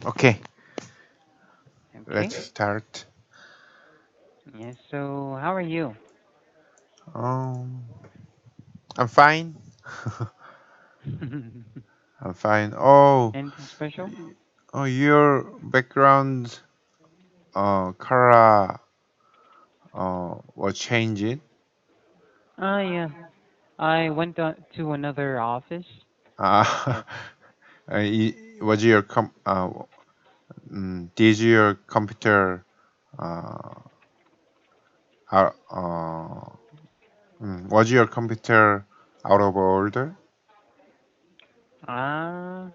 Okay, let's Okay. start. Yeah, so how are you? Um, I'm fine. I'm fine. Anything special? Your background, Kara, was changing. Yeah. I went to another office. Uh, Yeah. was your did your computer, uh, out, was your computer out of order? Uh,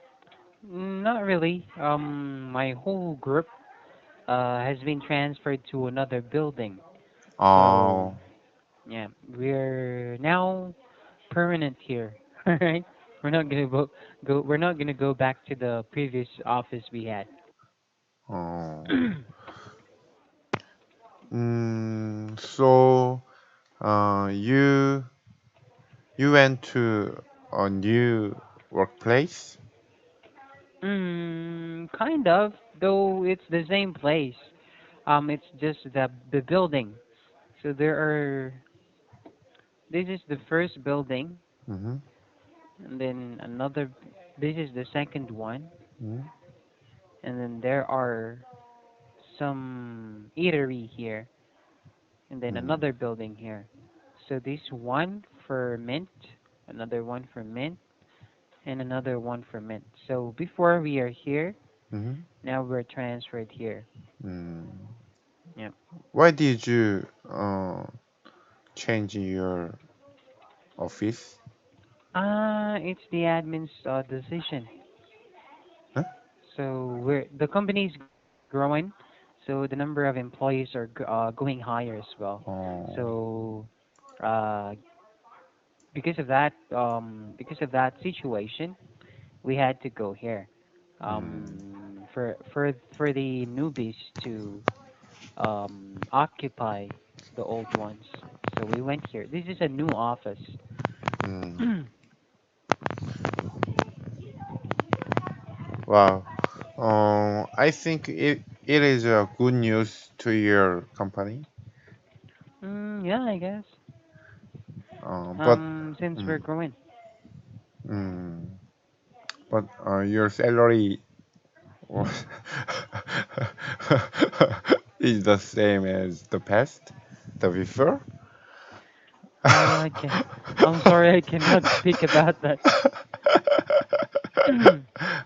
Not really. My whole group has been transferred to another building. So, Oh, yeah, we're now permanent here. All right? We're not gonna go back to the previous office we had. oh. So, you went to a new workplace? Kind of, though it's the same place. It's just the building. So there are. This is the first building, Mm-hmm. and then another. This is the second one, Mm-hmm. and then there are some eatery here, and then another building here. So this one for mint, another one for mint, and another one for mint. So before we are here, Mm-hmm. now we're transferred here. Mm. Yeah. Why did you change your office? It's the admin's decision. Huh? So the company's growing, so the number of employees are going higher as well. Oh. So uh, because of that situation, we had to go here. Mm. For the newbies to occupy the old ones. So we went here. This is a new office. Mm. Wow. I think it is a good news to your company. Yeah, I guess. But Since we're mm, growing. mm, your salary was is the same as the past, the before. Okay. I'm sorry, I cannot speak about that.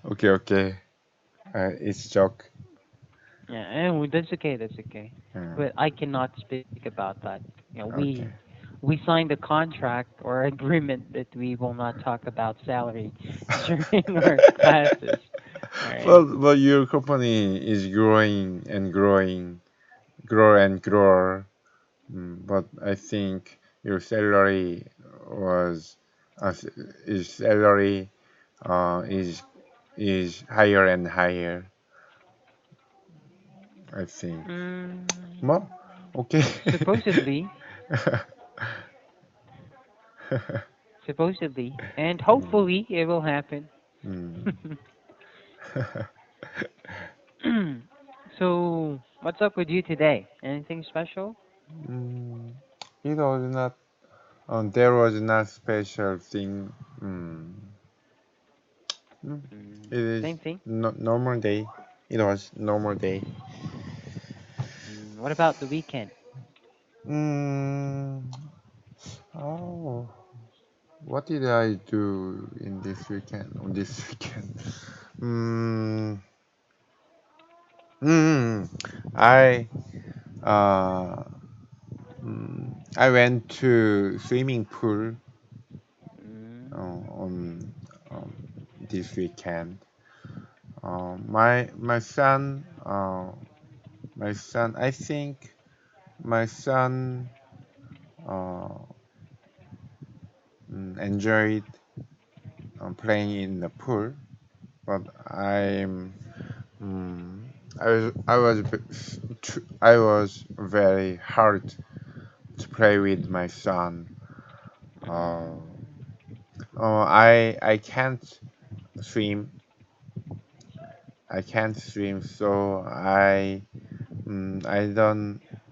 Okay, okay. It's joke. Yeah, and that's okay. That's okay. Mm, But I cannot speak about that. You know, okay. we signed a contract or agreement that we will not talk about salary during our classes. All right. But your company is growing and growing, grow and grow. But I think your salary was uh, is salary is higher and higher. I think. Mm, Well, okay. supposedly, supposedly, and Mm, hopefully it will happen. mm. So, what's up with you today? Anything special? Mm, it was not. There was not special thing. Mm, it is Same thing. normal day. It was normal day. What about the weekend? Mm, oh, what did I do in this weekend? On this weekend, mm, mm, I uh, I went to swimming pool on this weekend. My son, I think my son uh, enjoyed playing in the pool, but mm, I was very hard to play with my son. Uh, Mm, I can't swim. I can't swim, so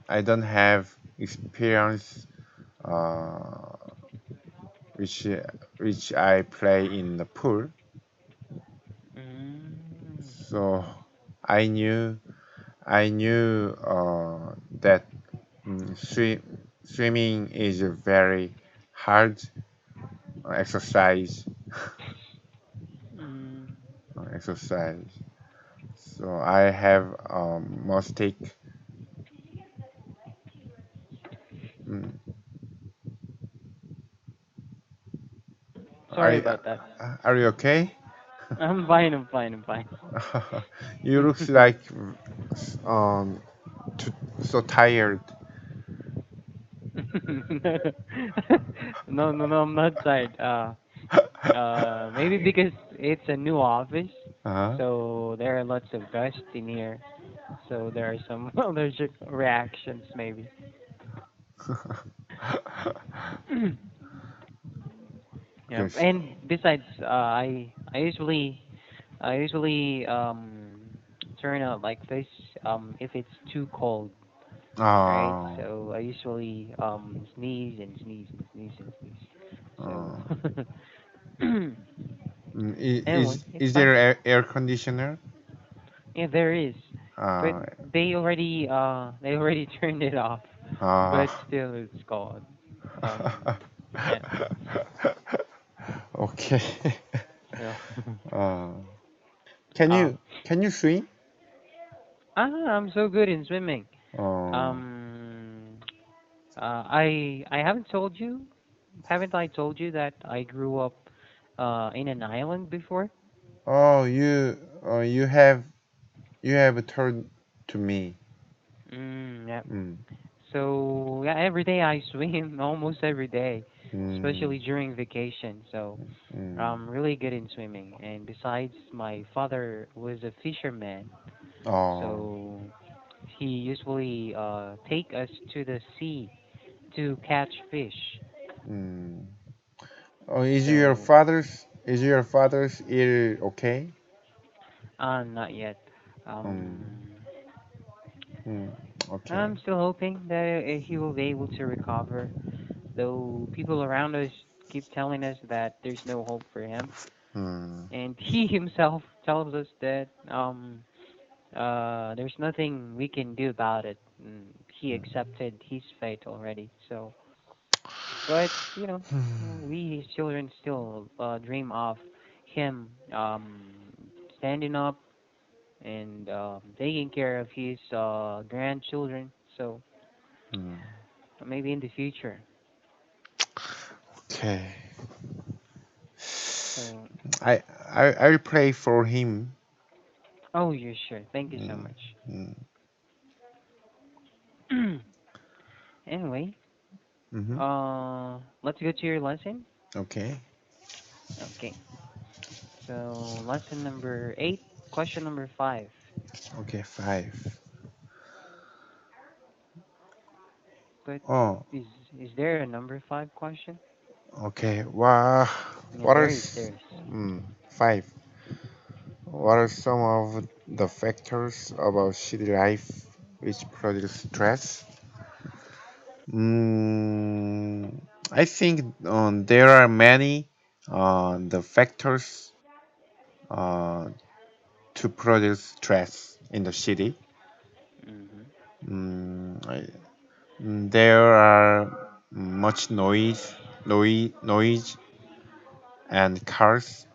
I don't have experience uh, which which I play in the pool. Mm. So I knew that swimming is a very hard exercise Mm. exercise. So I have mistake. Mm, Sorry are about that. are you okay? I'm fine. I'm fine. I'm fine. You looks like um too, so tired. No, no, no. I'm not tired. Maybe because it's a new office, Uh-huh. so there are lots of dust in here. So there are some allergic reactions, maybe. Yeah, Because and besides, I usually turn out like this if it's too cold, right? oh, So I usually sneeze and sneeze and sneeze and sneeze. uh, So anyway, it's is fine. there air conditioner? Yeah, there is, but Uh, they already turned it off, uh, but still it's cold. Yeah. okay. So uh, can um, you swim? I'm so good in swimming. Uh, Um, I haven't told you, haven't I told you that I grew up in an island before? oh, you have told to me. Yeah. Mm, So yeah, every day I swim, almost every day, mm, especially during vacation. So mm. I'm really good in swimming. And besides, my father was a fisherman, Oh, so he usually take us to the sea to catch fish. mm. Oh, So is your father's ear okay? not yet. Um, Um, mm, okay. I'm still hoping that he will be able to recover, though people around us keep telling us that there's no hope for him. Mm, And he himself tells us that there's nothing we can do about it. He accepted his fate already. So, but we his children still dream of him standing up and taking care of his grandchildren. So mm. maybe in the future. Okay. So, I will pray for him. oh, yeah, sure. Thank you so Mm, much. mm, Anyway, mm-hmm. let's go to your lesson. Okay. Okay. So, lesson number 8, question number 5. Okay. 5. But Oh. is is there a number 5 question? Okay. Yeah, What are there is. There is. 5? What are some of the factors about city life which produce stress? Mm, I think there are many the factors uh, to produce stress in the city. Mhm. Mm, there are much noise and cars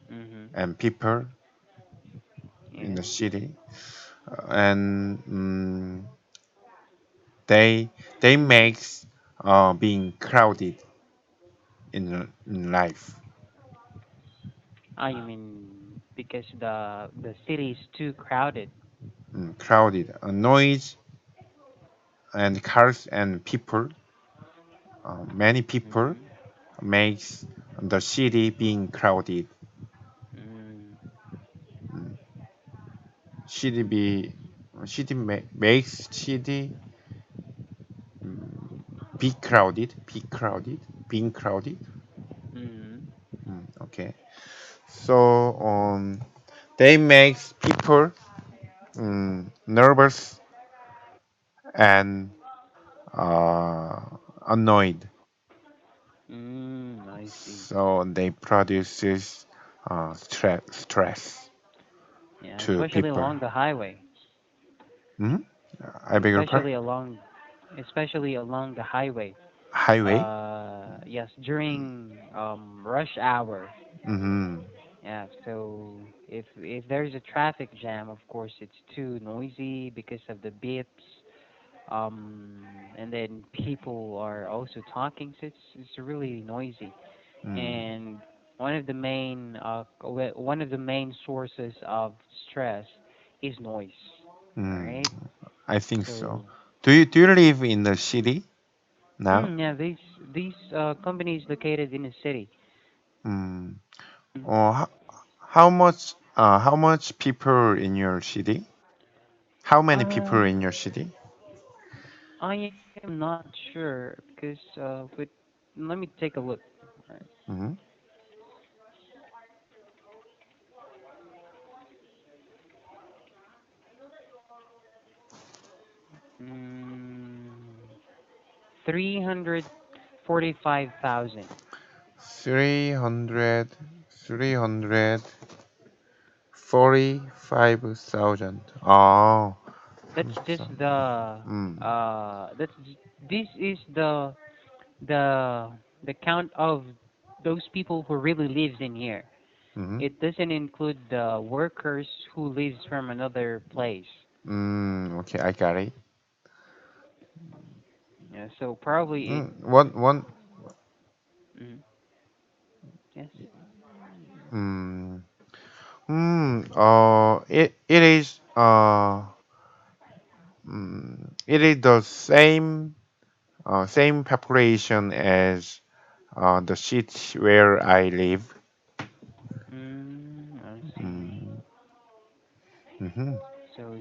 Mhm. and people in Yes. the city, and they they makes being crowded in life. You mean because the city is too crowded. Crowded noise and cars and people, many people Mhm. makes the city being crowded. Mm. Mm, city be makes city be crowded, being crowded. Mhm. Okay, so they make people nervous and uh, annoyed. I see. So they produces stress Yeah, to especially people. along the highway. Hmm? I beg your pardon? Especially along, especially along the highway. Highway? Yes, during rush hour. Mm-hmm. Yeah, so if there's a traffic jam, of course it's too noisy because of the beeps. And then people are also talking, so it's really noisy. Mm, And one of the main sources of stress is noise. All mm, right. I think so. So Do you live in the city now? yeah, these companies located in the city. Mm. Mm. Or how much people in your city? How many people in Um, your city? I am not sure because but let me take a look. All right. Mm-hmm. Mm, 345,000. 300, 345,000. Oh, That's just so, mm, this is the the count of those people who really lives in here. mm-hmm. It doesn't include the workers who lives from another place. Okay, I got it. Yeah, so probably it. One, Mm, yes. mm, it is, it is the same population as the city where I live. I see. Mm, mm-hmm, So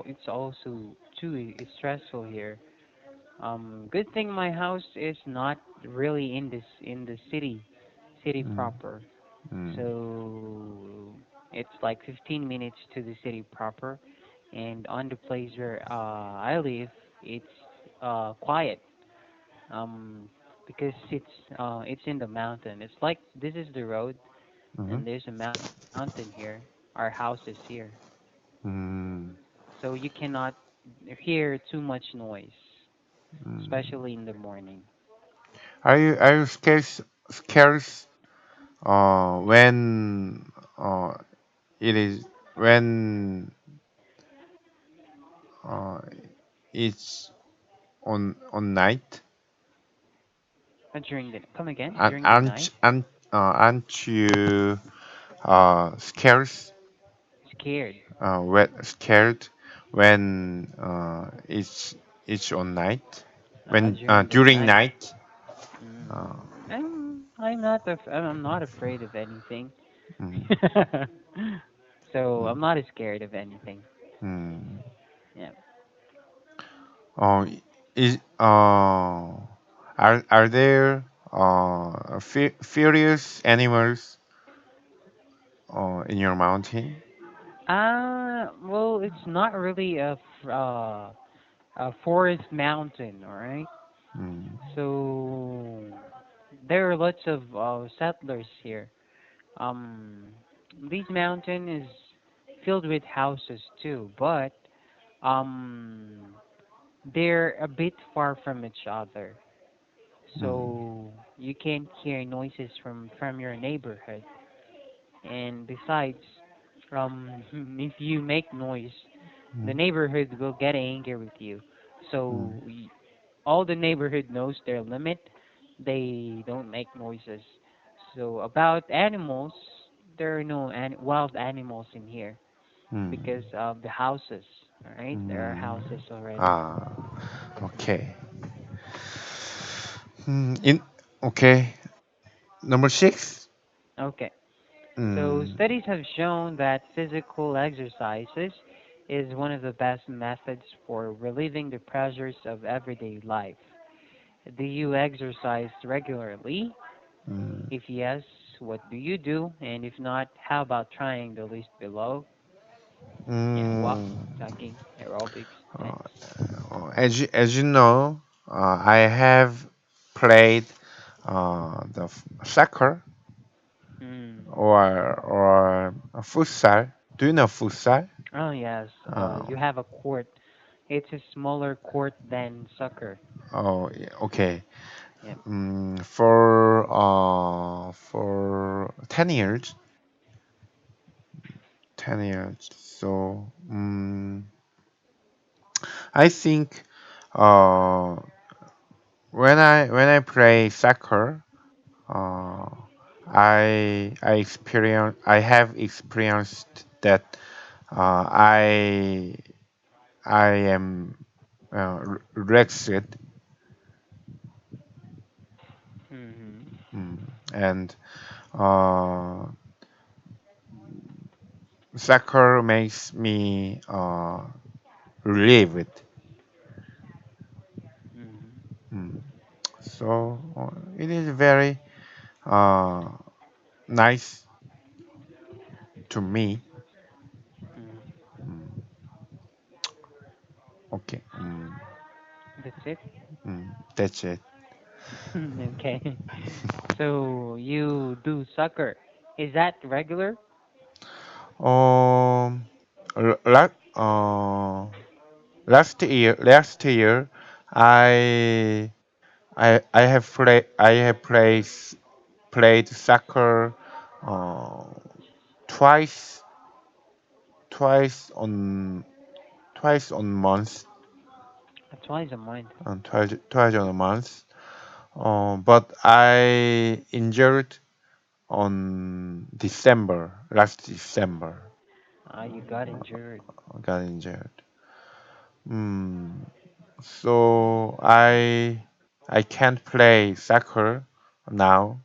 it's also it's stressful here. Good thing my house is not really in the city mm, proper. mm, So it's like 15 minutes to the city proper, and on the place where I live, it's quiet. Um, because it's in the mountain. It's like this is the road, mm-hmm, and there's a mountain here. Our house is here, mm, so you cannot hear too much noise, mm. especially in the morning. Are you scared when it is when uh, it's on night? During the come again Aren't during the aren't night, aren't, aren't you scared scared scared when it's on night when during the during night. night? Mm, Uh, I'm not afraid of anything. mm, So mm, I'm not scared of anything. mm. Yeah. Uh, is are there furious animals in your mountain? Well, it's not really a forest mountain, all right? Mm, So there are lots of settlers here. Um, this mountain is filled with houses too, but um, they're a bit far from each other. mm, So you can't hear noises from your neighborhood. And besides, if you make noise, the mm, neighborhood will get angry with you. mm, So all the neighborhood knows their limit. They don't make noises. So about animals, there are no wild animals in here mm, because of the houses. All right, there are mm. houses already. Ah, okay. In okay. Number six. Okay. So Mm, studies have shown that physical exercises is one of the best methods for relieving the pressures of everyday life. Do you exercise regularly? mm, If yes, what do you do? And if not, how about trying the list below? Yeah, Mm, walking, jogging, aerobics, uh, tennis. as you know, I have played soccer Mm. or futsal. Do you know futsal? Oh yes, Uh, you have a court. It's a smaller court than soccer. oh, yeah, okay. Yep. For 10 years, 10 years. So I think uh, when I play soccer, uh, I have experienced that I am relaxed, Hmm. mm, and uh, soccer makes me relieved. Hmm. Mm. So it is very uh, nice to me. Hmm. Mm. Okay, That's it. that's it. Okay. So you do soccer. Is that regular? Um, l- la- last year, I I have played soccer uh, twice twice on twice on month Twice a month. twice on a month. But I injured on last December. You got injured. I got injured. Mm, so I can't play soccer now,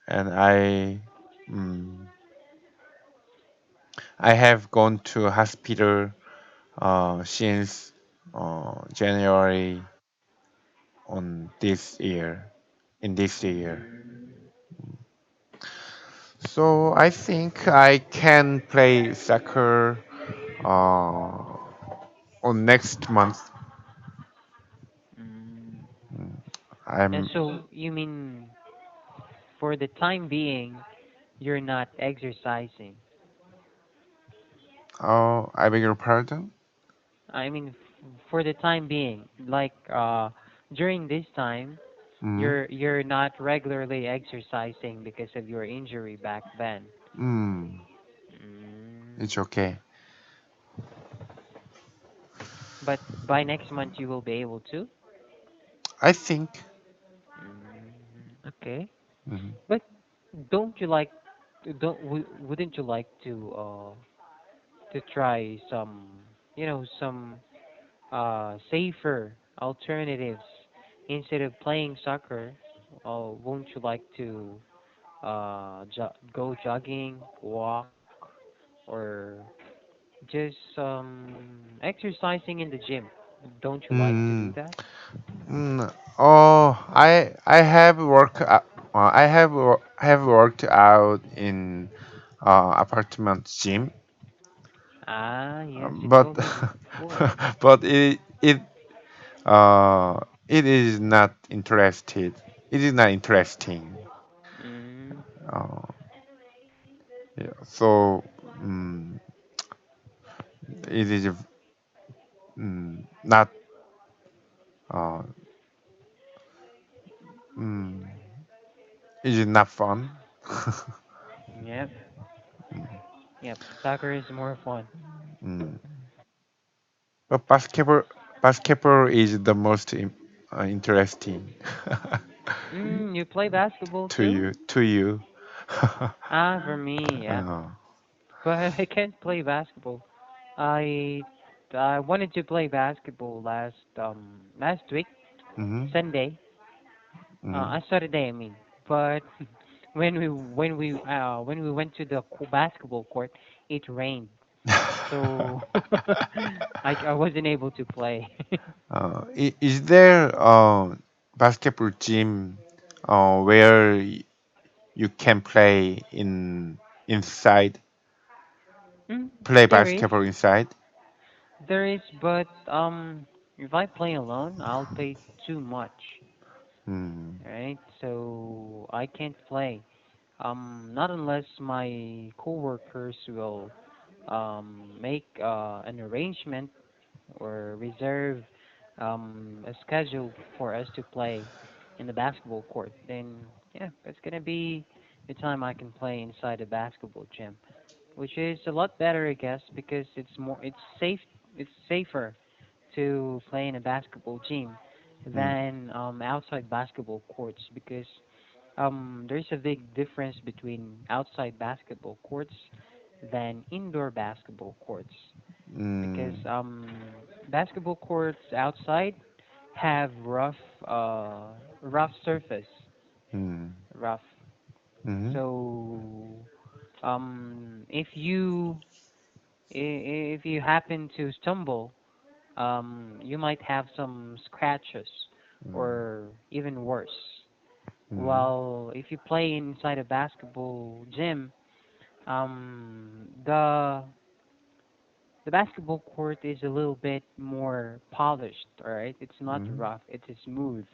and mm, I have gone to hospital since January on this year in this year. Mm, So I think I can play soccer on next month. mm. And I'm so you mean for the time being, you're not exercising? I beg your pardon. I mean, for the time being, like during this time, Mm, you're not regularly exercising because of your injury back then. mm, Mm. it's okay. But by next month you will be able to. I think. Okay. Mhm. But don't you like wouldn't you like to try some some safer alternatives instead of playing soccer? Won't you like to go jogging, walk, or just exercising in the gym? Don't you like to do Mm, that? I have have worked out in apartment gym, Yes, you but told me before. but it is not interested. It is not interesting. Mm, Uh, yeah, so mm, it is not uh, mm, it is not fun. yep, yep. Soccer is more fun. Mm. But basketball is the most interesting You play basketball to too? you. For me, yeah. uh, But I can't play basketball. I I wanted to play basketball last week, hmm Sunday. hmm Saturday, I mean. But when we went to the basketball court, it rained. So I wasn't able to play. is there basketball gym where you can play inside, Mm, play there is, basketball inside? but if I play alone, I'll pay too much, Mm, right? So I can't play. Not unless my coworkers will make an arrangement or reserve a schedule for us to play in the basketball court. Then yeah, it's gonna be the time I can play inside a basketball gym, which is a lot better, I guess, because it's safer to play in a basketball gym mm, than outside basketball courts because there's a big difference between outside basketball courts than indoor basketball courts because mm, basketball courts outside have uh rough surface, mm, rough. mm, So if you happen to stumble, you might have some scratches or even worse. mm, While if you play inside a basketball gym, the basketball court is a little bit more polished, all right? It's not mm. rough, it's smooth.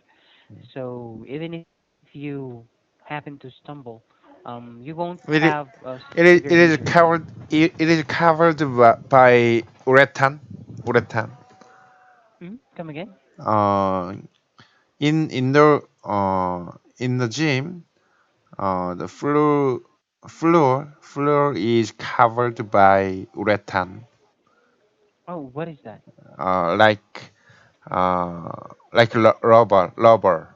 So even if you happen to stumble, you won't It is, have a severe it is injury. covered. It is covered by urethan. Urethan. Come again? Uh, in the gym, the floor is covered by urethan. Oh, what is that? Uh, like rubber,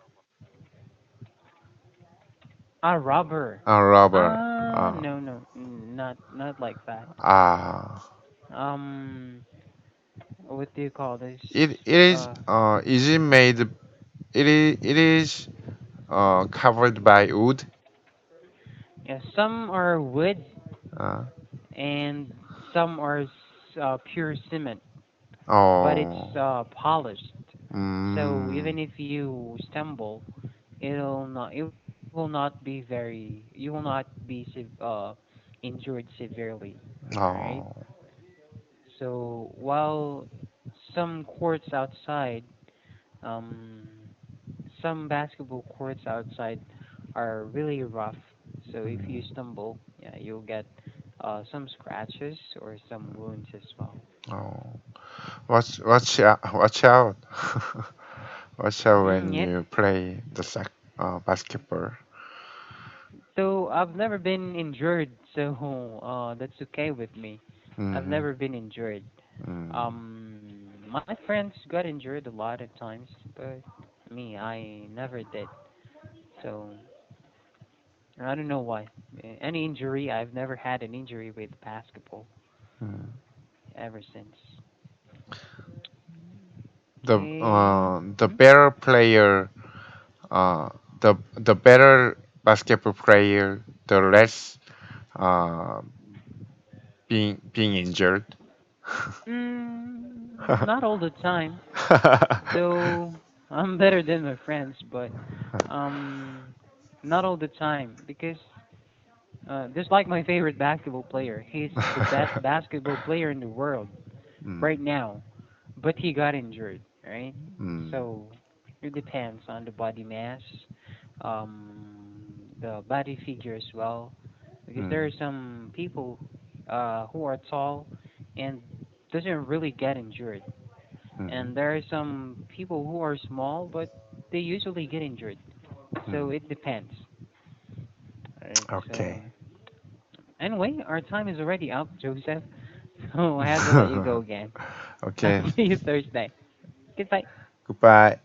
Ah, rubber. rubber. Ah, no, no, not like that. Uh, What do you call this? it is it made it is covered by wood. Yeah, some are wood Uh, and some are pure cement, but it's oh, polished. So mm, even if you stumble, it will not be very you will not be injured severely. All right. oh, So while some courts outside, um, some basketball courts outside are really rough. So if you stumble, yeah, you'll get some scratches or some wounds as well. oh. Watch out, watch out when Yeah. you play the basketball. So I've never been injured, so that's okay with me. I've Mm-hmm. never been injured. Mm, My friends got injured a lot of times, but me, I never did. So I don't know why. Any injury, I've never had an injury with basketball mm. ever since. Okay. The better player, the better basketball player, the less uh, being injured. Not all the time, though I'm better than my friends, but um, not all the time because just like my favorite basketball player, he's the best basketball player in the world Mm, right now, but he got injured, right? mm, So it depends on the body mass, um, the body figure as well, because there are mm, some people who are tall and doesn't really get injured, mm, and there are some people who are small but they usually get injured. mm. So it depends, right? So Okay. anyway, our time is already up, Joseph. So I have to let you go again. I'll Okay. see you Thursday. Goodbye. Goodbye.